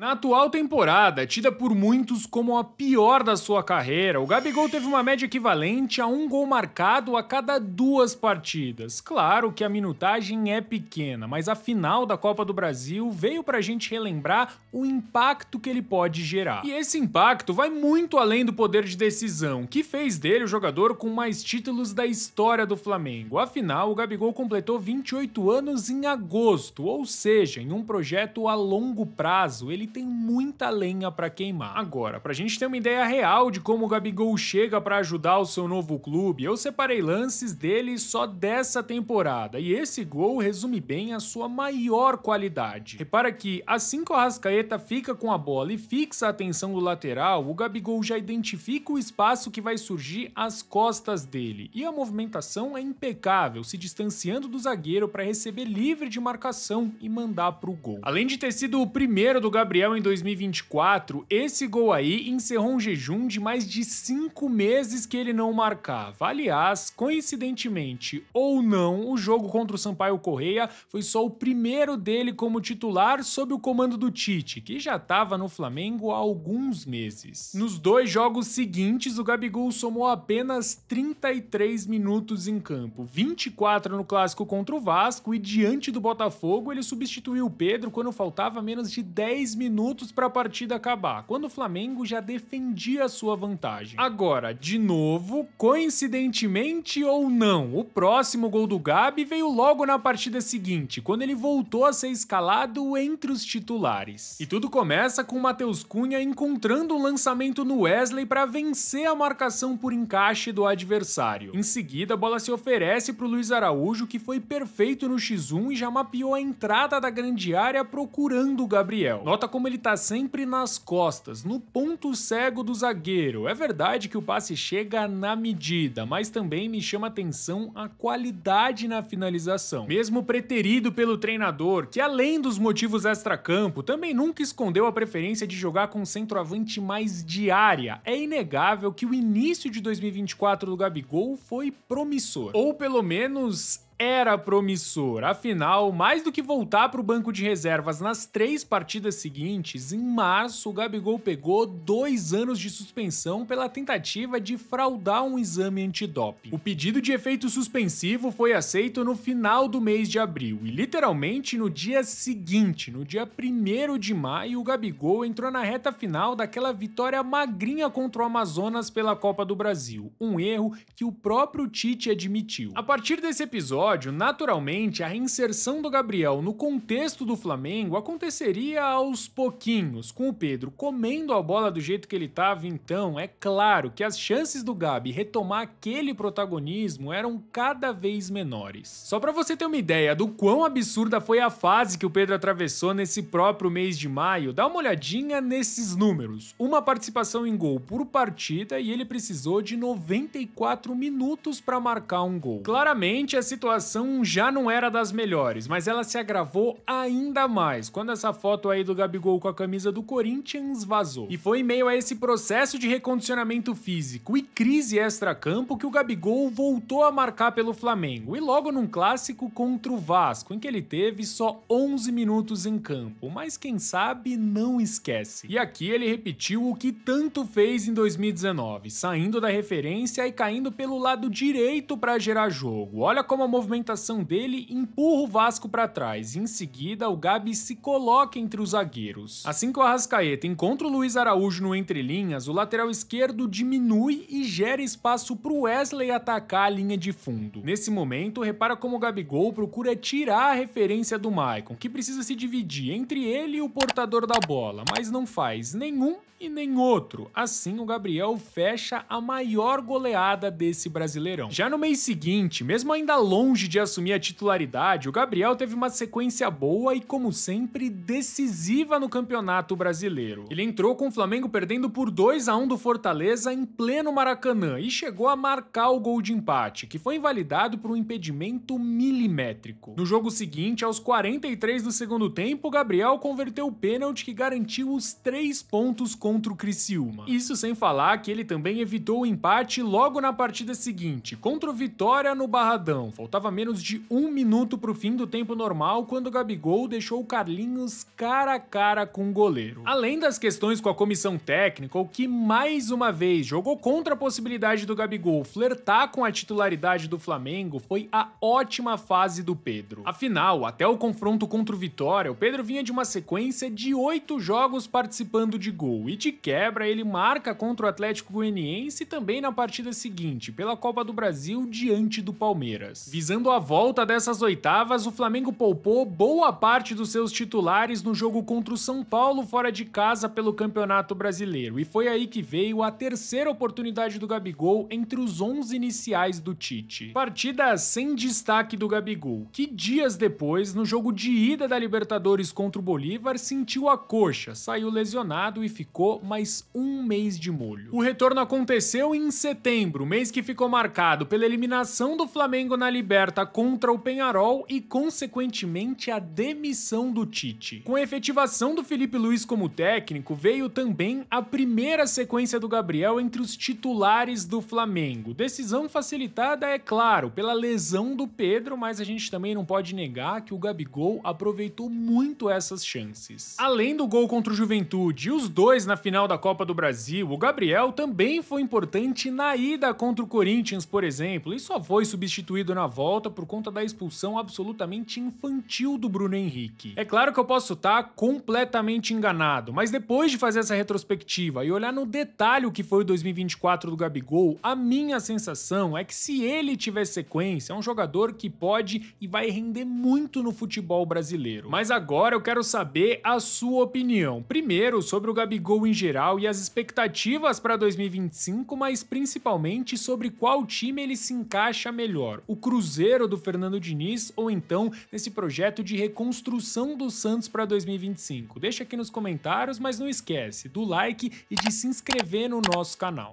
Na atual temporada, tida por muitos como a pior da sua carreira, o Gabigol teve uma média equivalente a um gol marcado a cada 2 partidas. Claro que a minutagem é pequena, mas a final da Copa do Brasil veio pra gente relembrar o impacto que ele pode gerar. E esse impacto vai muito além do poder de decisão, que fez dele o jogador com mais títulos da história do Flamengo. Afinal, o Gabigol completou 28 anos em agosto, ou seja, em um projeto a longo prazo, ele tem muita lenha pra queimar. Agora, pra gente ter uma ideia real de como o Gabigol chega pra ajudar o seu novo clube, eu separei lances dele só dessa temporada, e esse gol resume bem a sua maior qualidade. Repara que, assim que o Arrascaeta fica com a bola e fixa a atenção do lateral, o Gabigol já identifica o espaço que vai surgir às costas dele, e a movimentação é impecável, se distanciando do zagueiro para receber livre de marcação e mandar pro gol. Além de ter sido o primeiro do Gabriel em 2024, esse gol aí encerrou um jejum de mais de 5 meses que ele não marcava. Aliás, coincidentemente ou não, o jogo contra o Sampaio Corrêa foi só o primeiro dele como titular sob o comando do Tite, que já estava no Flamengo há alguns meses. Nos 2 jogos seguintes, o Gabigol somou apenas 33 minutos em campo, 24 no clássico contra o Vasco, e diante do Botafogo ele substituiu o Pedro quando faltava menos de 10 minutos para a partida acabar, quando o Flamengo já defendia a sua vantagem. Agora, de novo, coincidentemente ou não, o próximo gol do Gabi veio logo na partida seguinte, quando ele voltou a ser escalado entre os titulares. E tudo começa com o Matheus Cunha encontrando um lançamento no Wesley para vencer a marcação por encaixe do adversário. Em seguida, a bola se oferece para o Luiz Araújo, que foi perfeito no X1 e já mapeou a entrada da grande área procurando o Gabriel. Nota como ele tá sempre nas costas, no ponto cego do zagueiro. É verdade que o passe chega na medida, mas também me chama atenção a qualidade na finalização. Mesmo preterido pelo treinador, que além dos motivos extracampo, também nunca escondeu a preferência de jogar com um centroavante mais de área, é inegável que o início de 2024 do Gabigol foi promissor. Ou pelo menos era promissor. Afinal, mais do que voltar para o banco de reservas nas 3 partidas seguintes, em março o Gabigol pegou 2 anos de suspensão pela tentativa de fraudar um exame antidoping. O pedido de efeito suspensivo foi aceito no final do mês de abril e literalmente no dia seguinte, no dia 1º de maio, o Gabigol entrou na reta final daquela vitória magrinha contra o Amazonas pela Copa do Brasil, um erro que o próprio Tite admitiu. A partir desse episódio, naturalmente, a reinserção do Gabriel no contexto do Flamengo aconteceria aos pouquinhos, com o Pedro comendo a bola do jeito que ele estava. Então é claro que as chances do Gabi retomar aquele protagonismo eram cada vez menores. Só para você ter uma ideia do quão absurda foi a fase que o Pedro atravessou nesse próprio mês de maio, dá uma olhadinha nesses números. Uma participação em gol por partida e ele precisou de 94 minutos para marcar um gol. Claramente a situação já não era das melhores, mas ela se agravou ainda mais quando essa foto aí do Gabigol com a camisa do Corinthians vazou. E foi em meio a esse processo de recondicionamento físico e crise extracampo que o Gabigol voltou a marcar pelo Flamengo, e logo num clássico contra o Vasco, em que ele teve só 11 minutos em campo, mas quem sabe não esquece. E aqui ele repetiu o que tanto fez em 2019, saindo da referência e caindo pelo lado direito para gerar jogo. Olha como a movimentação dele empurra o Vasco para trás, e em seguida o Gabi se coloca entre os zagueiros. Assim que o Arrascaeta encontra o Luiz Araújo no entrelinhas, o lateral esquerdo diminui e gera espaço para o Wesley atacar a linha de fundo. Nesse momento, repara como o Gabigol procura tirar a referência do Maicon, que precisa se dividir entre ele e o portador da bola, mas não faz nenhum e nem outro. Assim, o Gabriel fecha a maior goleada desse Brasileirão. Já no mês seguinte, mesmo ainda longe de assumir a titularidade, o Gabriel teve uma sequência boa e, como sempre, decisiva no Campeonato Brasileiro. Ele entrou com o Flamengo perdendo por 2-1 do Fortaleza em pleno Maracanã e chegou a marcar o gol de empate, que foi invalidado por um impedimento milimétrico. No jogo seguinte, aos 43 do segundo tempo, o Gabriel converteu o pênalti que garantiu os 3 pontos contra o Criciúma. Isso sem falar que ele também evitou o empate logo na partida seguinte, contra o Vitória no Barradão. Faltava faltava menos de 1 minuto pro fim do tempo normal quando o Gabigol deixou o Carlinhos cara a cara com o goleiro. Além das questões com a comissão técnica, o que mais uma vez jogou contra a possibilidade do Gabigol flertar com a titularidade do Flamengo foi a ótima fase do Pedro. Afinal, até o confronto contra o Vitória, o Pedro vinha de uma sequência de 8 jogos participando de gol, e de quebra ele marca contra o Atlético Goianiense e também na partida seguinte, pela Copa do Brasil diante do Palmeiras. Visando a volta dessas oitavas, o Flamengo poupou boa parte dos seus titulares no jogo contra o São Paulo fora de casa pelo Campeonato Brasileiro, e foi aí que veio a terceira oportunidade do Gabigol entre os 11 iniciais do Tite. Partida sem destaque do Gabigol, que dias depois, no jogo de ida da Libertadores contra o Bolívar, sentiu a coxa, saiu lesionado e ficou mais um mês de molho. O retorno aconteceu em setembro, mês que ficou marcado pela eliminação do Flamengo na Liberta contra o Peñarol e, consequentemente, a demissão do Tite. Com a efetivação do Felipe Luiz como técnico, veio também a primeira sequência do Gabriel entre os titulares do Flamengo. Decisão facilitada, é claro, pela lesão do Pedro, mas a gente também não pode negar que o Gabigol aproveitou muito essas chances. Além do gol contra o Juventude e os dois na final da Copa do Brasil, o Gabriel também foi importante na ida contra o Corinthians, por exemplo, e só foi substituído na volta por conta da expulsão absolutamente infantil do Bruno Henrique. É claro que eu posso estar completamente enganado, mas depois de fazer essa retrospectiva e olhar no detalhe o que foi o 2024 do Gabigol, a minha sensação é que se ele tiver sequência, é um jogador que pode e vai render muito no futebol brasileiro. Mas agora eu quero saber a sua opinião. Primeiro, sobre o Gabigol em geral e as expectativas para 2025, mas principalmente sobre qual time ele se encaixa melhor. O Cruzeiro do Fernando Diniz ou então nesse projeto de reconstrução do Santos para 2025? Deixa aqui nos comentários, mas não esquece do like e de se inscrever no nosso canal.